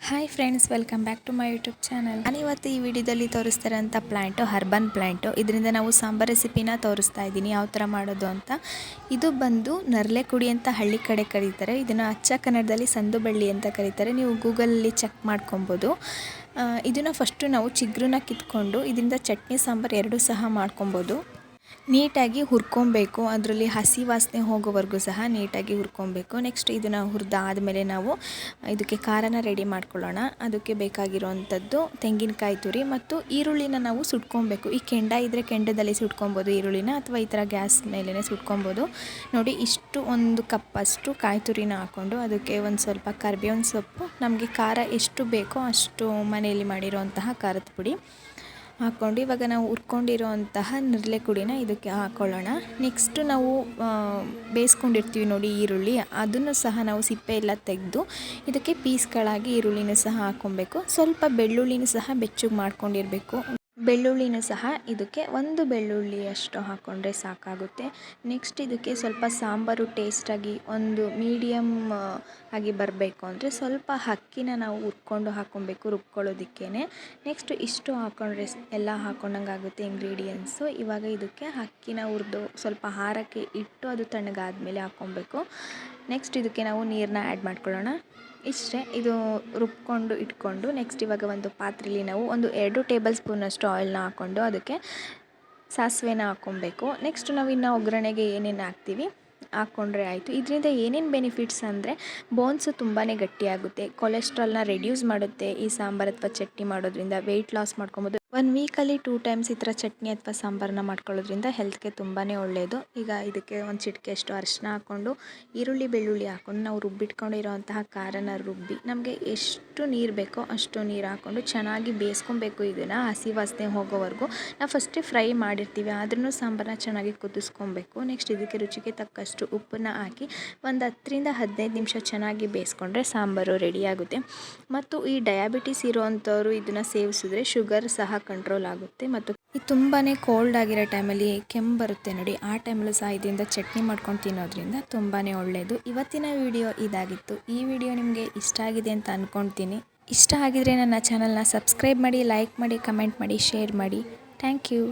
Hi friends, welcome back to my YouTube channel. ನಾನಿವತ್ತು ಈ ವಿಡಿಯೋದಲ್ಲಿ ತೋರಿಸ್ತಾ ಇರೋಂಥ ಪ್ಲ್ಯಾಂಟು ಹರ್ಬನ್ ಪ್ಲ್ಯಾಂಟು. ಇದರಿಂದ ನಾವು ಸಾಂಬಾರ್ ರೆಸಿಪಿನ ತೋರಿಸ್ತಾ ಇದ್ದೀನಿ ಯಾವ ಥರ ಮಾಡೋದು ಅಂತ. ಇದು ಬಂದು ನರಳೆ ಕುಡಿ ಅಂತ ಹಳ್ಳಿ ಕಡೆ ಕರೀತಾರೆ. ಇದನ್ನು ಅಚ್ಚ ಕನ್ನಡದಲ್ಲಿ ಸಂದು ಬಳ್ಳಿ ಅಂತ ಕರೀತಾರೆ. ನೀವು ಗೂಗಲಲ್ಲಿ ಚೆಕ್ ಮಾಡ್ಕೊಬೋದು. ಇದನ್ನು ಫಸ್ಟು ನಾವು ಚಿಗುರನ್ನ ಕಿತ್ಕೊಂಡು ಇದರಿಂದ ಚಟ್ನಿ ಸಾಂಬಾರು ಎರಡೂ ಸಹ ಮಾಡ್ಕೊಬೋದು. ನೀಟಾಗಿ ಹುರ್ಕೊಬೇಕು, ಅದರಲ್ಲಿ ಹಸಿ ವಾಸನೆ ಹೋಗೋವರೆಗೂ ಸಹ ನೀಟಾಗಿ ಹುರ್ಕೊಬೇಕು. ನೆಕ್ಸ್ಟ್ ಇದನ್ನು ಹುರಿದಾದ್ಮೇಲೆ ನಾವು ಇದಕ್ಕೆ ಖಾರನ ರೆಡಿ ಮಾಡ್ಕೊಳ್ಳೋಣ. ಅದಕ್ಕೆ ಬೇಕಾಗಿರೋವಂಥದ್ದು ತೆಂಗಿನಕಾಯಿ ತುರಿ ಮತ್ತು ಈರುಳ್ಳಿನ ನಾವು ಸುಟ್ಕೊಬೇಕು. ಈ ಕೆಂಡ ಇದ್ದರೆ ಕೆಂಡದಲ್ಲಿ ಸುಟ್ಕೊಬೋದು ಈರುಳ್ಳಿನ, ಅಥವಾ ಈ ಥರ ಗ್ಯಾಸ್ ಮೇಲೇ ಸುಟ್ಕೊಬೋದು. ನೋಡಿ, ಇಷ್ಟು ಒಂದು ಕಪ್ಪಷ್ಟು ಕಾಯಿ ತುರಿನ ಹಾಕ್ಕೊಂಡು ಅದಕ್ಕೆ ಒಂದು ಸ್ವಲ್ಪ ಕರಿಬೇವಿನ ಸೊಪ್ಪು, ನಮಗೆ ಖಾರ ಎಷ್ಟು ಬೇಕೋ ಅಷ್ಟು ಮನೆಯಲ್ಲಿ ಮಾಡಿರೋಂತಹ ಖಾರದ ಪುಡಿ ಹಾಕ್ಕೊಂಡು ಇವಾಗ ನಾವು ಹುರ್ಕೊಂಡಿರೋಂತಹ ನರಳೆ ಕುಡಿನ ಇದಕ್ಕೆ ಹಾಕ್ಕೊಳ್ಳೋಣ. ನೆಕ್ಸ್ಟು ನಾವು ಬೇಯಿಸ್ಕೊಂಡಿರ್ತೀವಿ ನೋಡಿ ಈರುಳ್ಳಿ, ಅದನ್ನು ಸಹ ನಾವು ಸಿಪ್ಪೆ ಎಲ್ಲ ತೆಗೆದು ಇದಕ್ಕೆ ಪೀಸ್ಗಳಾಗಿ ಈರುಳ್ಳಿನ ಸಹ ಹಾಕ್ಕೊಬೇಕು. ಸ್ವಲ್ಪ ಬೆಳ್ಳುಳ್ಳಿನೂ ಸಹ ಬೆಚ್ಚಗೆ ಮಾಡ್ಕೊಂಡಿರಬೇಕು. ಬೆಳ್ಳುಳ್ಳಿನೂ ಸಹ ಇದಕ್ಕೆ ಒಂದು ಬೆಳ್ಳುಳ್ಳಿಯಷ್ಟು ಹಾಕ್ಕೊಂಡ್ರೆ ಸಾಕಾಗುತ್ತೆ. ನೆಕ್ಸ್ಟ್ ಇದಕ್ಕೆ ಸ್ವಲ್ಪ ಸಾಂಬಾರು ಟೇಸ್ಟಾಗಿ ಒಂದು ಮೀಡಿಯಮ್ ಆಗಿ ಬರಬೇಕು ಅಂದರೆ ಸ್ವಲ್ಪ ಅಕ್ಕಿನ ನಾವು ಹುರ್ಕೊಂಡು ಹಾಕ್ಕೊಬೇಕು ರುಬ್ಕೊಳ್ಳೋದಕ್ಕೇ. ನೆಕ್ಸ್ಟ್ ಇಷ್ಟು ಹಾಕ್ಕೊಂಡ್ರೆ ಎಲ್ಲ ಹಾಕ್ಕೊಂಡಂಗೆ ಆಗುತ್ತೆ ಇಂಗ್ರೀಡಿಯೆಂಟ್ಸು. ಇವಾಗ ಇದಕ್ಕೆ ಅಕ್ಕಿನ ಹುರಿದು ಸ್ವಲ್ಪ ಹಾರಕ್ಕೆ ಇಟ್ಟು ಅದು ತಣ್ಣಗಾದ್ಮೇಲೆ ಹಾಕ್ಕೊಬೇಕು. ನೆಕ್ಸ್ಟ್ ಇದಕ್ಕೆ ನಾವು ನೀರನ್ನ ಆ್ಯಡ್ ಮಾಡ್ಕೊಳ್ಳೋಣ. ಇಷ್ಟೇ, ಇದು ರುಬ್ಕೊಂಡು ಇಟ್ಕೊಂಡು ನೆಕ್ಸ್ಟ್ ಇವಾಗ ಒಂದು ಪಾತ್ರೆಯಲ್ಲಿ ನಾವು ಒಂದು 2 ಟೇಬಲ್ ಸ್ಪೂನಷ್ಟು ಆಯಿಲ್ನ ಹಾಕ್ಕೊಂಡು ಅದಕ್ಕೆ ಸಾಸಿವೆನ ಹಾಕ್ಕೊಬೇಕು. ನೆಕ್ಸ್ಟ್ ನಾವು ಇನ್ನು ಒಗ್ಗರಣೆಗೆ ಏನೇನು ಹಾಕ್ತೀವಿ ಹಾಕ್ಕೊಂಡ್ರೆ ಆಯಿತು. ಇದರಿಂದ ಏನೇನು ಬೆನಿಫಿಟ್ಸ್ ಅಂದರೆ ಬೋನ್ಸು ತುಂಬಾ ಗಟ್ಟಿಯಾಗುತ್ತೆ, ಕೊಲೆಸ್ಟ್ರಾಲ್ನ ರೆಡ್ಯೂಸ್ ಮಾಡುತ್ತೆ. ಈ ಸಾಂಬಾರು ಅಥವಾ ಚಟ್ನಿ ಮಾಡೋದ್ರಿಂದ ವೆಯ್ಟ್ ಲಾಸ್ ಮಾಡ್ಕೊಬೋದು. 1 ವೀಕಲ್ಲಿ 2 ಟೈಮ್ಸ್ ಈ ಥರ ಚಟ್ನಿ ಅಥವಾ ಸಾಂಬಾರನ್ನ ಮಾಡ್ಕೊಳ್ಳೋದ್ರಿಂದ ಹೆಲ್ತ್ಗೆ ತುಂಬಾ ಒಳ್ಳೆಯದು. ಈಗ ಇದಕ್ಕೆ ಒಂದು ಚಿಟಿಕೆಯಷ್ಟು ಅರಿಶಿನ ಹಾಕ್ಕೊಂಡು ಈರುಳ್ಳಿ ಬೆಳ್ಳುಳ್ಳಿ ಹಾಕ್ಕೊಂಡು ನಾವು ರುಬ್ಬಿಟ್ಕೊಂಡಿರೋಂತಹ ಖಾರನ ರುಬ್ಬಿ ನಮಗೆ ಎಷ್ಟು ನೀರು ಬೇಕೋ ಅಷ್ಟು ನೀರು ಹಾಕ್ಕೊಂಡು ಚೆನ್ನಾಗಿ ಬೇಯಿಸ್ಕೊಬೇಕು. ಇದನ್ನು ಹಸಿ ವಾಸನೆ ಹೋಗೋವರೆಗೂ ನಾವು ಫಸ್ಟೇ ಫ್ರೈ ಮಾಡಿರ್ತೀವಿ, ಆದ್ರೂ ಸಾಂಬಾರನ್ನ ಚೆನ್ನಾಗಿ ಕುದಿಸ್ಕೊಬೇಕು. ನೆಕ್ಸ್ಟ್ ಇದಕ್ಕೆ ರುಚಿಗೆ ತಕ್ಕಷ್ಟು ಉಪ್ಪನ್ನ ಹಾಕಿ ಒಂದು 10ರಿಂದ 15 ನಿಮಿಷ ಚೆನ್ನಾಗಿ ಬೇಯಿಸ್ಕೊಂಡ್ರೆ ಸಾಂಬಾರು ರೆಡಿಯಾಗುತ್ತೆ. ಮತ್ತು ಈ ಡಯಾಬಿಟಿಸ್ ಇರೋವಂಥವ್ರು ಇದನ್ನು ಸೇವಿಸಿದ್ರೆ ಶುಗರ್ ಸಹ ಕಂಟ್ರೋಲ್ ಆಗುತ್ತೆ. ಮತ್ತು ಇದು ತುಂಬಾ ಕೋಲ್ಡ್ ಆಗಿರೋ ಟೈಮಲ್ಲಿ ಕೆಮ್ಮು ಬರುತ್ತೆ ನೋಡಿ, ಆ ಟೈಮಲ್ಲೂ ಸಹ ಇದರಿಂದ ಚಟ್ನಿ ಮಾಡ್ಕೊಂಡು ತಿನ್ನೋದ್ರಿಂದ ತುಂಬಾ ಒಳ್ಳೆಯದು. ಇವತ್ತಿನ ವಿಡಿಯೋ ಇದಾಗಿತ್ತು. ಈ ವಿಡಿಯೋ ನಿಮಗೆ ಇಷ್ಟ ಆಗಿದೆ ಅಂತ ಅಂದ್ಕೊಳ್ತೀನಿ. ಇಷ್ಟ ಆಗಿದರೆ ನನ್ನ ಚಾನಲ್ನ ಸಬ್ಸ್ಕ್ರೈಬ್ ಮಾಡಿ, ಲೈಕ್ ಮಾಡಿ, ಕಮೆಂಟ್ ಮಾಡಿ, ಶೇರ್ ಮಾಡಿ. Thank you.